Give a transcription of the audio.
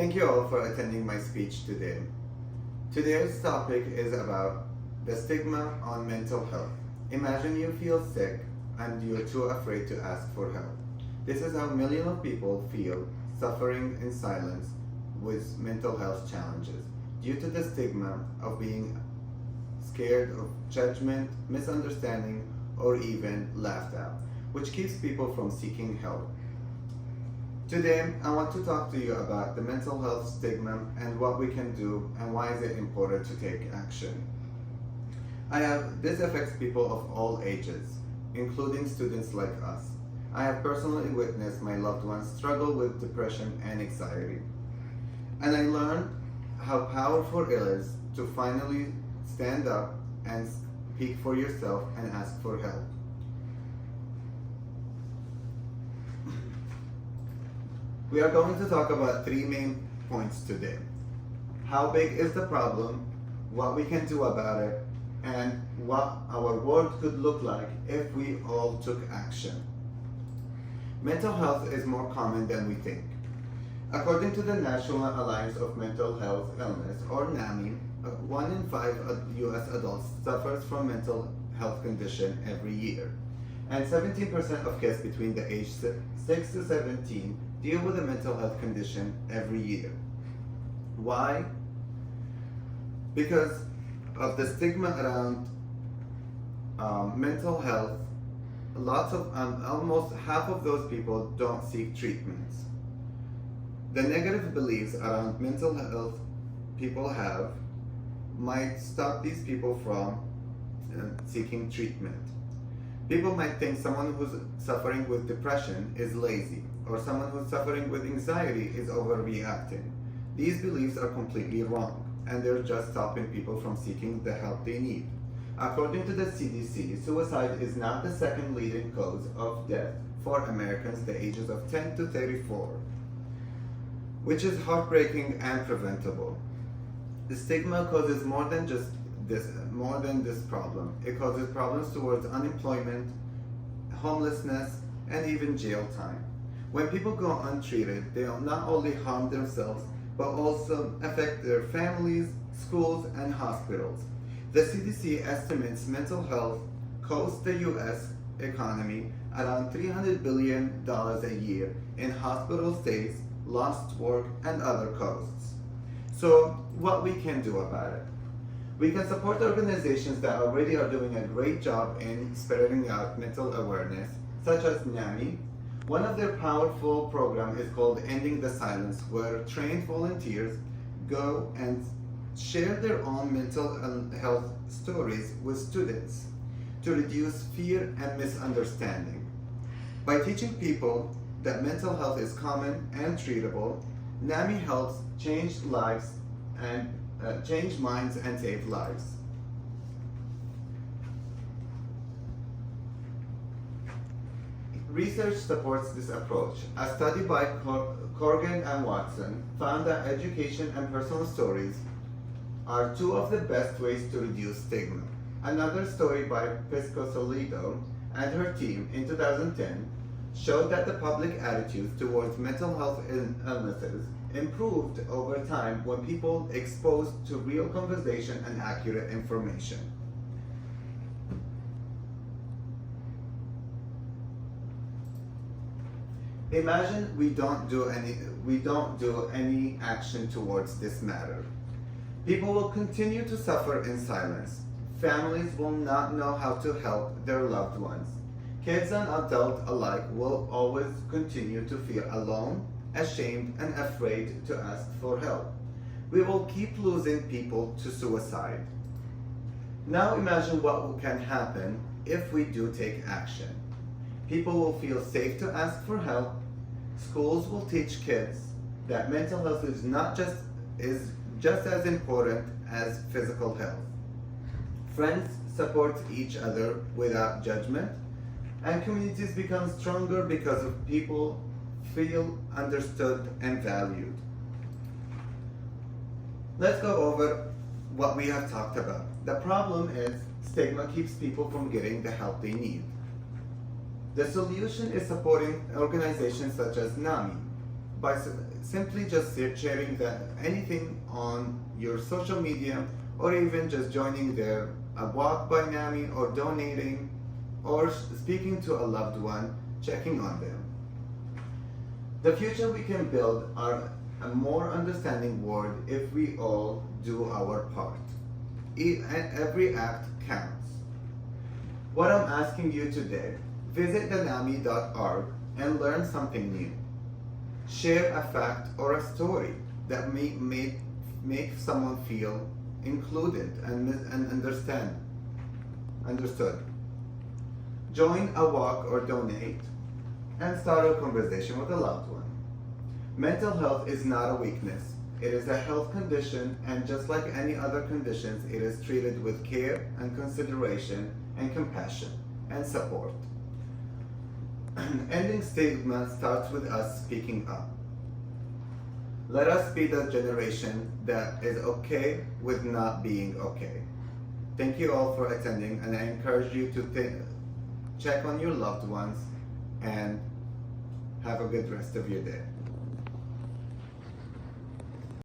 Thank you all for attending my speech today. Today's topic is about the stigma on mental health. Imagine you feel sick and you're too afraid to ask for help. This is how millions of people feel, suffering in silence with mental health challenges due to the stigma of being scared of judgment, misunderstanding, or even laughed at, which keeps people from seeking help. Today, I want to talk to you about the mental health stigma and what we can do and why is it important to take action. This affects people of all ages, including students like us. I have personally witnessed my loved ones struggle with depression and anxiety. And I learned how powerful it is to finally stand up and speak for yourself and ask for help. We are going to talk about three main points today. How big is the problem, what we can do about it, and what our world could look like if we all took action. Mental health is more common than we think. According to the National Alliance of Mental Health Illness, or NAMI, 1 in 5 US adults suffers from mental health condition every year. And 17% of kids between the age 6 to 17 deal with a mental health condition every year. Why? Because of the stigma around mental health. Almost half of those people don't seek treatments. The negative beliefs around mental health people have might stop these people from seeking treatment. People might think someone who's suffering with depression is lazy, or someone who's suffering with anxiety is overreacting. These beliefs are completely wrong, and they're just stopping people from seeking the help they need. According to the CDC, suicide is now the second leading cause of death for Americans the ages of 10 to 34, which is heartbreaking and preventable. The stigma causes more than this problem. It causes problems towards unemployment, homelessness, and even jail time. When people go untreated, they not only harm themselves, but also affect their families, schools, and hospitals. The CDC estimates mental health costs the US economy around $300 billion a year in hospital stays, lost work, and other costs. So what we can do about it? We can support organizations that already are doing a great job in spreading out mental awareness, such as NAMI. One of their powerful programs is called Ending the Silence, where trained volunteers go and share their own mental health stories with students to reduce fear and misunderstanding. By teaching people that mental health is common and treatable, NAMI helps change lives and change minds and save lives. Research supports this approach. A study by Corgan and Watson found that education and personal stories are two of the best ways to reduce stigma. Another story by Pisco-Solido and her team in 2010 showed that the public attitudes towards mental health illnesses improved over time when people exposed to real conversation and accurate information. Imagine we don't do any action towards this matter. People will continue to suffer in silence. Families will not know how to help their loved ones. Kids and adults alike will always continue to feel alone, ashamed, and afraid to ask for help. We will keep losing people to suicide. Now imagine what can happen if we do take action. People will feel safe to ask for help. Schools will teach kids that mental health is just as important as physical health. Friends support each other without judgment, and communities become stronger because of people feel understood and valued. Let's go over what we have talked about. The problem is stigma keeps people from getting the help they need. The solution is supporting organizations such as NAMI. by simply just sharing that anything on your social media, or even just joining a walk by NAMI, or donating, or speaking to a loved one, checking on them. The future we can build are a more understanding world if we all do our part. Every act counts. What I'm asking you today, visit thenami.org and learn something new. Share a fact or a story that may make someone feel included and understood. Join a walk or donate, and start a conversation with a loved one. Mental health is not a weakness. It is a health condition, and just like any other conditions, it is treated with care and consideration and compassion and support. Ending stigma starts with us speaking up. Let us be the generation that is okay with not being okay. Thank you all for attending, and I encourage you to check on your loved ones and have a good rest of your day.